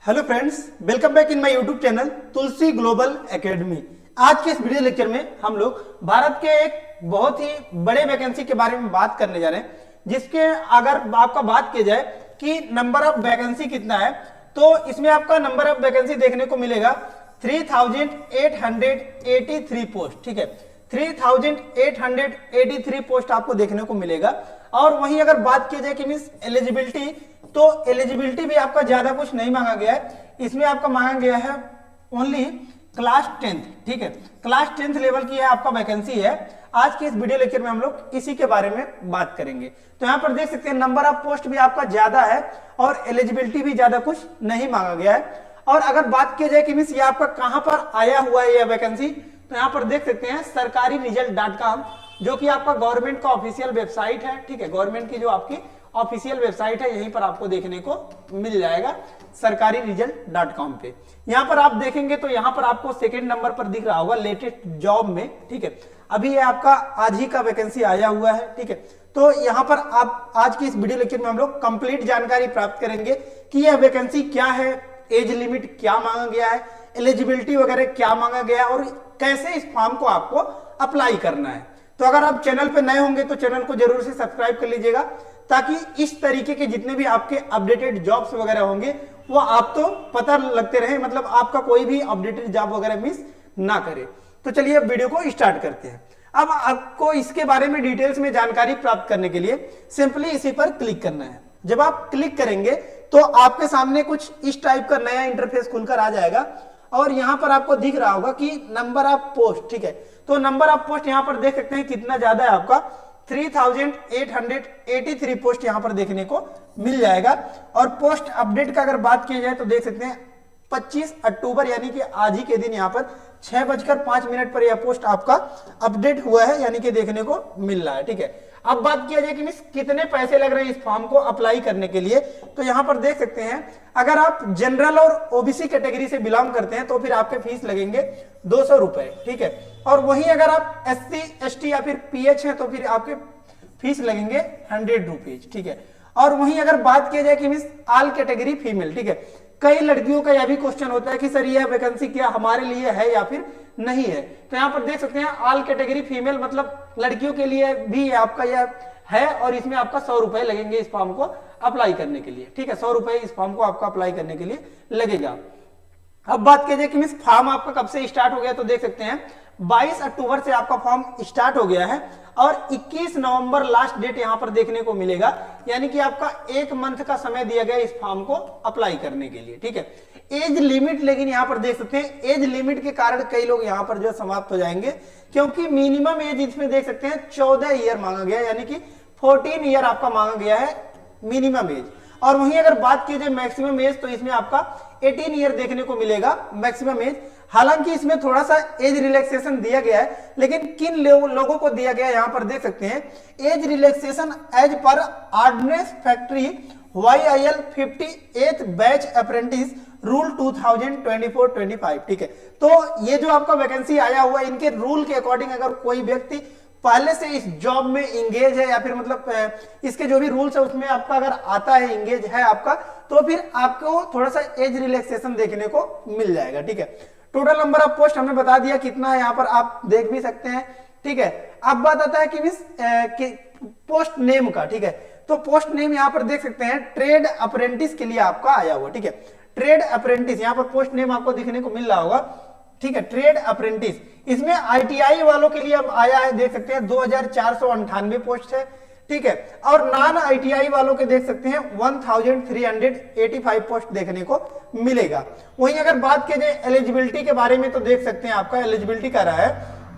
Hello friends, welcome back in my YouTube channel Tulsi global academy. आज के इस video lecture में हम लोग भारत के एक बहुत ही बड़े वैकेंसी के बारे में बात करने जा रहे हैं, जिसके अगर आपका बात की जाए कि नंबर ऑफ वैकेंसी कितना है, तो इसमें आपका नंबर ऑफ वैकेंसी देखने को मिलेगा 3883 पोस्ट। ठीक है, 3883 पोस्ट आपको देखने को मिलेगा। और वहीं अगर बात की जाए कि मींस एलिजिबिलिटी, तो एलिजिबिलिटी भी आपका ज्यादा कुछ नहीं मांगा गया है। इसमें आपका मांगा गया है ओनली क्लास 10th। ठीक है, क्लास 10th लेवल की है आपका वैकेंसी है। आज के इस वीडियो लेक्चर में हम लोग इसी के बारे में बात करेंगे। तो यहाँ पर देख सकते हैं नंबर ऑफ पोस्ट भी आपका ज्यादा है और एलिजिबिलिटी भी ज्यादा कुछ नहीं मांगा गया है। और अगर बात की जाए कि मीन्स ये आपका कहां पर आया हुआ है यह वैकेंसी, तो यहाँ पर देख सकते हैं सरकारी रिजल्ट.com, जो कि आपका गवर्नमेंट का ऑफिशियल वेबसाइट है। ठीक है, गवर्नमेंट की जो आपकी ऑफिशियल वेबसाइट है, यहीं पर आपको देखने को मिल जाएगा सरकारी रिजल्ट.com पे। यहाँ पर आप देखेंगे तो यहाँ पर आपको सेकंड नंबर पर दिख रहा होगा लेटेस्ट जॉब में। ठीक है, अभी ये आपका आज ही का वैकेंसी आया हुआ है। ठीक है, तो यहाँ पर आप आज की इस वीडियो लेक्चर में हम लोग कंप्लीट जानकारी प्राप्त करेंगे कि यह वैकेंसी क्या है, एज लिमिट क्या मांगा गया है, एलिजिबिलिटी वगैरह क्या मांगा गया है और कैसे इस फॉर्म को आपको अप्लाई करना है। तो अगर आप चैनल पे नए होंगे तो चैनल को जरूर से सब्सक्राइब कर लीजिएगा, ताकि इस तरीके के जितने भी आपके अपडेटेड जॉब्स वगैरह होंगे वो आप तो पता लगते रहे, मतलब आपका कोई भी अपडेटेड जॉब वगैरह मिस ना करे। तो चलिए अब वीडियो को स्टार्ट करते हैं। अब आपको इसके बारे में डिटेल्स में जानकारी प्राप्त करने के लिए सिंपली इसी पर क्लिक करना है। जब आप क्लिक करेंगे तो आपके सामने कुछ इस टाइप का नया इंटरफेस खुलकर आ जाएगा और यहाँ पर आपको दिख रहा होगा कि नंबर ऑफ पोस्ट। ठीक है, तो नंबर ऑफ पोस्ट यहाँ पर देख सकते हैं कितना ज्यादा है आपका, 3883 पोस्ट यहाँ पर देखने को मिल जाएगा। और पोस्ट अपडेट का अगर बात की जाए तो देख सकते हैं 25 अक्टूबर यानी कि आज ही के दिन यहाँ पर 6:05 पर यह पोस्ट आपका अपडेट हुआ है, यानी कि देखने को मिल रहा है। ठीक है, अब बात किया जाए कि मिस कितने पैसे लग रहे हैं इस फॉर्म को अप्लाई करने के लिए, तो यहाँ पर देख सकते हैं अगर आप जनरल और ओबीसी कैटेगरी से बिलोंग करते हैं तो फिर आपके फीस लगेंगे 200 रुपए। ठीक है, और वहीं अगर आप SC ST या फिर PH हैं तो फिर आपके फीस लगेंगे 100 रुपीज। ठीक है, और वहीं अगर बात की जाए कि मिस ऑल कैटेगरी फीमेल, ठीक है, कई लड़कियों का यह भी क्वेश्चन होता है कि सर यह वैकेंसी क्या हमारे लिए है या फिर नहीं है, तो यहाँ पर देख सकते हैं ऑल कैटेगरी फीमेल मतलब लड़कियों के लिए भी आपका यह है और इसमें आपका 100 रुपए लगेंगे इस फॉर्म को अप्लाई करने के लिए। ठीक है, 100 रुपए इस फॉर्म को आपका अप्लाई करने के लिए लगेगा। अब बात कीजिए कि मिस फॉर्म आपका कब से स्टार्ट हो गया, तो देख सकते हैं 22 अक्टूबर से आपका फॉर्म स्टार्ट हो गया है और 21 नवंबर लास्ट डेट यहां पर देखने को मिलेगा, यानी कि आपका 1 मंथ का समय दिया गया इस फॉर्म को अप्लाई करने के लिए। ठीक है, एज लिमिट, लेकिन यहां पर देख सकते हैं एज लिमिट के कारण कई लोग यहां पर जो समाप्त हो जाएंगे, क्योंकि मिनिमम एज इसमें देख सकते हैं 14 ईयर मांगा गया, यानी कि 14 ईयर आपका मांगा गया है मिनिमम एज। और वहीं अगर बात की जाए मैक्सिमम एज, तो इसमें आपका 18 ईयर देखने को मिलेगा मैक्सिमम एज। हालांकि इसमें थोड़ा सा एज रिलैक्सेशन दिया गया है, लेकिन किन लोगों को दिया गया है यहाँ पर देख सकते हैं, एज रिलैक्सेशन एज पर ordnance factory YIL 58th batch apprentice rule 2024-25। ठीक है, तो ये जो आपका वैकेंसी आया हुआ है, इनके रूल के अकॉर्डिंग अगर कोई व्यक्ति पहले से इस जॉब में इंगेज है या फिर मतलब इसके जो भी रूल्स है उसमें आपका अगर आता है, इंगेज है आपका, तो फिर आपको थोड़ा सा एज रिलैक्सेशन देखने को मिल जाएगा। ठीक है, टोटल नंबर ऑफ पोस्ट हमने बता दिया कितना है, यहाँ पर आप देख भी सकते हैं। ठीक है, अब बात आता है कि मिस पोस्ट नेम का। ठीक है, तो पोस्ट नेम यहाँ पर देख सकते हैं ट्रेड अप्रेंटिस के लिए आपका आया हुआ। ठीक है, ट्रेड अप्रेंटिस यहाँ पर पोस्ट नेम आपको दिखने को मिल रहा होगा। ठीक है, ट्रेड अप्रेंटिस, इसमें ITI वालों के लिए अब आया है, देख सकते हैं 2498 पोस्ट है। ठीक है, और नॉन ITI वालों के देख सकते हैं 1385 पोस्ट देखने को मिलेगा। वहीं अगर बात की जाए एलिजिबिलिटी के बारे में, तो देख सकते हैं आपका एलिजिबिलिटी कर रहा है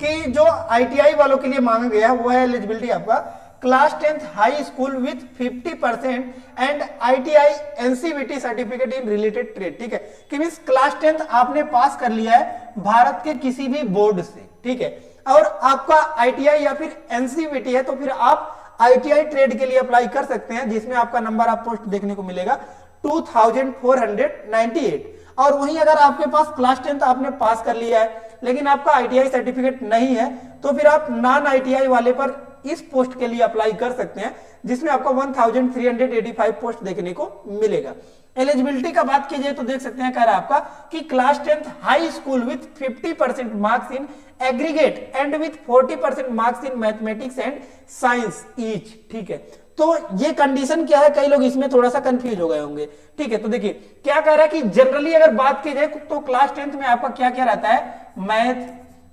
कि जो ITI वालों के लिए मांगा गया है वो है एलिजिबिलिटी आपका class 10th high school with 50% and ITI NCVT certificate in related trade. ठीक है, कि मींस क्लास 10th आपने पास कर लिया है भारत के किसी भी बोर्ड से। ठीक है, और आपका ITI या फिर NCVT है, तो फिर आप ITI ट्रेड के लिए अप्लाई कर सकते हैं, जिसमें आपका नंबर ऑफ पोस्ट देखने को मिलेगा 2498। और वहीं अगर आपके पास क्लास 10th आपने पास कर लिया है लेकिन आपका ITI सर्टिफिकेट नहीं है, तो फिर आप नॉन ITI वाले पर इस पोस्ट के लिए अप्लाई कर सकते हैं, जिसमें आपका 1385 पोस्ट देखने को मिलेगा। एलिजिबिलिटी का बात की जाए तो देख सकते हैं कह रहा है आपका कि class 10th high school with 50% marks in aggregate and with 40% marks in mathematics and science each. ठीक है, तो ये कंडीशन क्या है, कई लोग इसमें थोड़ा सा कंफ्यूज हो गए होंगे। ठीक है, तो देखिए क्या कह रहा है कि जनरली अगर बात की जाए तो क्लास 10th में आपका क्या क्या रहता है, math,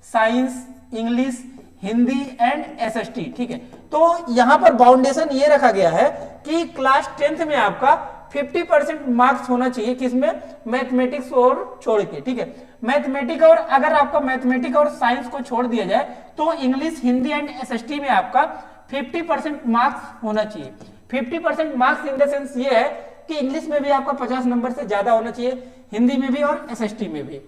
science, English, Hindi and SST. ठीक है, तो यहां पर बाउंडेशन ये रखा गया है कि क्लास 10th में आपका 50% मार्क्स होना चाहिए किसमें, मैथमेटिक्स और छोड़ के। ठीक है, मैथमेटिक्स और अगर आपका मैथमेटिक्स और साइंस को छोड़ दिया जाए तो इंग्लिश, हिंदी एंड एसएसटी में आपका 50% मार्क्स होना चाहिए। 50% मार्क्स इन द सेंस ये है कि इंग्लिश में भी आपका 50 नंबर से ज्यादा होना चाहिए, हिंदी में भी और एसएसटी में भी।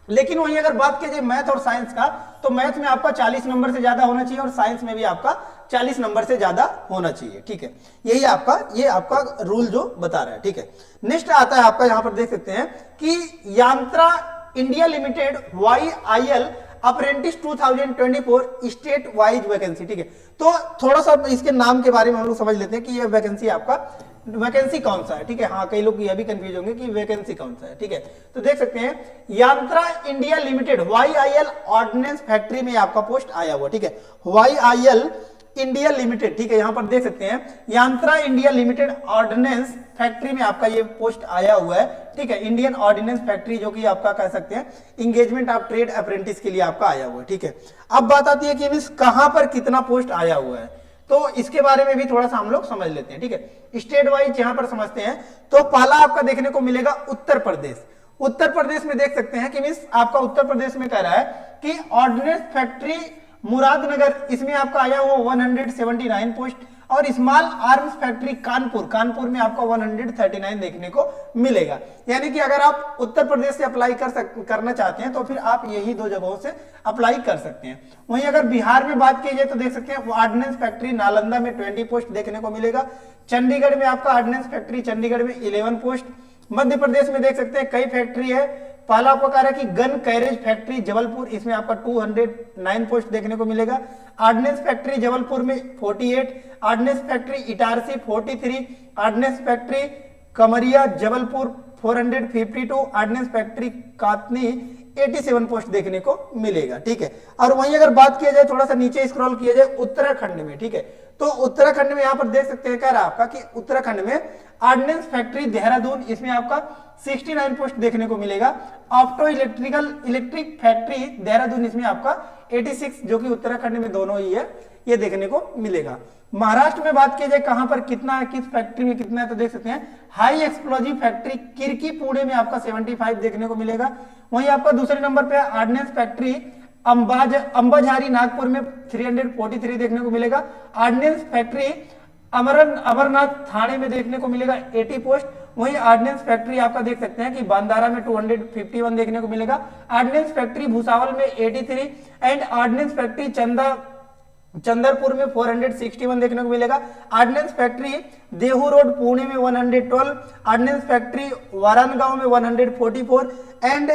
लेकिन वहीं अगर बात की जाए मैथ और साइंस का, तो मैथ में आपका 40 नंबर से ज्यादा होना चाहिए और साइंस में भी आपका 40 नंबर से ज्यादा होना चाहिए। ठीक है, यही ये आपका रूल जो बता रहा है। ठीक है, नेक्स्ट आता है आपका, यहां पर देख सकते हैं कि Yantra India limited YIL apprentice 2024 state wise vacancy. ठीक है, तो थोड़ा सा इसके नाम के बारे में हम लोग समझ लेते हैं कि ये वैकेंसी आपका वैकेंसी कौन सा है। ठीक है, हाँ कई लोग ये भी कंफ्यूज होंगे कि वैकेंसी कौन सा है। ठीक है, तो देख सकते हैं Yantra India limited YIL ordnance factory में आपका पोस्ट आया हुआ। ठीक है, YIL इंडिया लिमिटेड। ठीक है, यहां पर देख सकते हैं Yantra India limited ordinance factory में आपका ये पोस्ट आया हुआ है। ठीक है, इंडियन ऑर्डिनेंस फैक्ट्री जो कि आपका कह सकते हैं इंगेजमेंट ऑफ ट्रेड अप्रेंटिस के लिए आपका आया हुआ है। ठीक है, अब बात आती है कि मींस कहां पर कितना पोस्ट आया हुआ है, तो इसके बारे में भी थोड़ा सा हम लोग समझ लेते हैं। ठीक है, स्टेट वाइज यहां पर समझते हैं तो पहला आपका देखने को मिलेगा उत्तर प्रदेश। उत्तर प्रदेश में देख सकते हैं कि मींस आपका उत्तर प्रदेश में कह रहा है कि ऑर्डिनेंस फैक्ट्री मुरादनगर, इसमें आपका आया हुआ 179 पोस्ट, और स्मॉल आर्म्स फैक्ट्री कानपुर में आपका 139 देखने को मिलेगा। यानी कि अगर आप उत्तर प्रदेश से अप्लाई करना चाहते हैं तो फिर आप यही दो जगहों से अप्लाई कर सकते हैं। वहीं अगर बिहार में बात की जाए तो देख सकते हैं ऑर्डिनेंस फैक्ट्री नालंदा में 20 पोस्ट देखने को मिलेगा। चंडीगढ़ में आपका ऑर्डिनेंस फैक्ट्री चंडीगढ़ में 11 पोस्ट। मध्य प्रदेश में देख सकते हैं कई फैक्ट्री है। पहला आपको कह रहा है कि गन कैरेज फैक्ट्री जबलपुर, इसमें आपका 209 पोस्ट देखने को मिलेगा। ऑर्डिनेंस फैक्ट्री जबलपुर में 48, ordnance factory Itarsi 43, ordnance factory कमरिया जबलपुर 452, ऑर्डिनेंस फैक्ट्री कातनी 87 पोस्ट देखने को मिलेगा। ठीक है, और वहीं अगर बात किया जाए थोड़ा सा नीचे स्क्रॉल किया जाए उत्तराखंड में। ठीक है, तो उत्तराखंड में यहां पर देख सकते हैं कह रहा आपका कि उत्तराखंड में ऑर्डिनेंस फैक्ट्री देहरादून, इसमें आपका 69 पोस्ट देखने को मिलेगा। ऑप्टो इलेक्ट्रिक फैक्ट्री देहरादून, इसमें आपका 86, जो कि उत्तराखंड में दोनों ही है, ये देखने को मिलेगा। महाराष्ट्र में बात की जाए कहां पर कितना है, किस फैक्ट्री में कितना है, तो देख सकते हैं हाई एक्सप्लोजिव फैक्ट्री किरकी पुणे में आपका 75 देखने को मिलेगा। वहीं आपका दूसरे नंबर पे ऑर्डिनेंस फैक्ट्री अंबाझारी नागपुर में 343 देखने को मिलेगा। ऑर्डिनेंस फैक्ट्री अमरनाथ थाने में देखने को मिलेगा 80 पोस्ट। वहीं ऑर्डिनेंस फैक्ट्री आपका देख सकते हैं कि बांदारा में 251 देखने को मिलेगा। ऑर्डिनेंस फैक्ट्री भूसावल में 83 एंड ऑर्डिनेंस फैक्ट्री चंदरपुर में 461 देखने को मिलेगा। Ordnance factory Dehu road Pune में 112, ऑर्डिनेंस फैक्ट्री वारानगांव में 144 एंड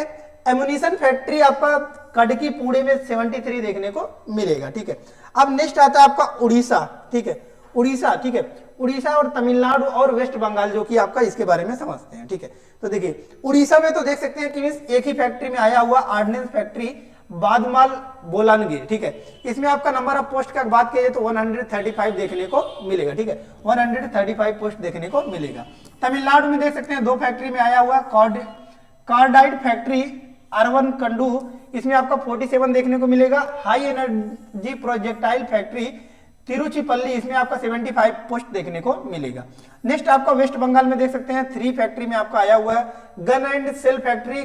एम्यूनिशन फैक्ट्री आपका कड़की पुणे में 73 देखने को मिलेगा। ठीक है, अब नेक्स्ट आता है आपका उड़ीसा। ठीक है, उड़ीसा। ठीक है, उड़ीसा और तमिलनाडु और वेस्ट बंगाल जो कि आपका इसके बारे में समझते हैं। ठीक है, तो देखिए उड़ीसा में तो देख सकते हैं कि एक ही फैक्ट्री में आया हुआ ऑर्डिनेंस फैक्ट्री बादमाल बोलानगिर। ठीक है, इसमें आपका नंबर ऑफ पोस्ट का बात किया जाए तो 135 देखने को मिलेगा। ठीक है, 135 पोस्ट देखने को मिलेगा। तमिलनाडु में देख सकते हैं दो फैक्ट्री में आया हुआ कार्डाइड फैक्ट्री अरवन कंडू, इसमें आपका 47 देखने को मिलेगा। High energy projectile factory Tiruchirappalli, इसमें आपका 75 पोस्ट देखने को मिलेगा। नेक्स्ट आपका वेस्ट बंगाल में देख सकते हैं 3 फैक्ट्री में आपका आया हुआ है। Gun and shell factory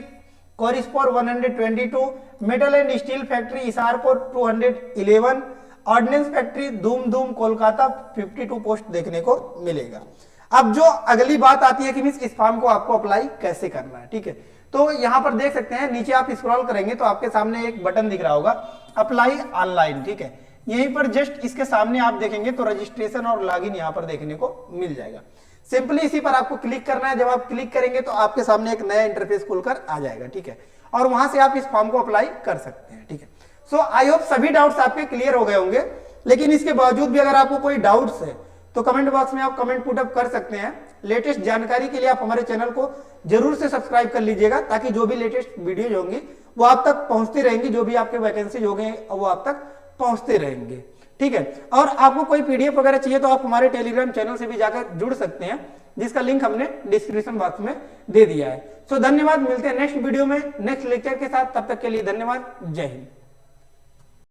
Cossipore 122, metal and steel factory Ishapore 211, ordnance factory Dumdum Kolkata 52 post देखने को मिलेगा। अब जो अगली बात आती है कि इस फॉर्म को आपको अप्लाई कैसे करना है। ठीक है, तो यहां पर देख सकते हैं नीचे आप स्क्रॉल करेंगे तो आपके सामने एक बटन दिख रहा होगा अप्लाई ऑनलाइन। ठीक है, यहीं पर जस्ट इसके सामने आप देखेंगे तो रजिस्ट्रेशन और लॉगिन यहां पर देखने को मिल जाएगा। सिंपली इसी पर आपको क्लिक करना है। जब आप क्लिक करेंगे तो आपके सामने एक नया इंटरफेस खुलकर आ जाएगा। ठीक है, और वहां से आप इस फॉर्म को अप्लाई कर सकते हैं। ठीक है, सो आई होप सभी डाउट्स आपके क्लियर हो गए होंगे, लेकिन इसके बावजूद भी अगर आपको कोई डाउट्स है तो कमेंट बॉक्स में आप कमेंट पुट अप कर सकते हैं। लेटेस्ट जानकारी के लिए आप हमारे चैनल को जरूर से सब्सक्राइब कर लीजिएगा, ताकि जो भी लेटेस्ट वीडियोज होंगी वो आप तक पहुंचती रहेंगी, जो भी आपके वैकेंसीज हो गए वो आप तक पहुंचते रहेंगे। ठीक है, और आपको कोई पीडीएफ वगैरह चाहिए तो आप हमारे टेलीग्राम चैनल से भी जाकर जुड़ सकते हैं, जिसका लिंक हमने डिस्क्रिप्शन बॉक्स में दे दिया है। धन्यवाद, मिलते हैं नेक्स्ट वीडियो में नेक्स्ट लेक्चर के साथ। तब तक के लिए धन्यवाद, जय हिंद।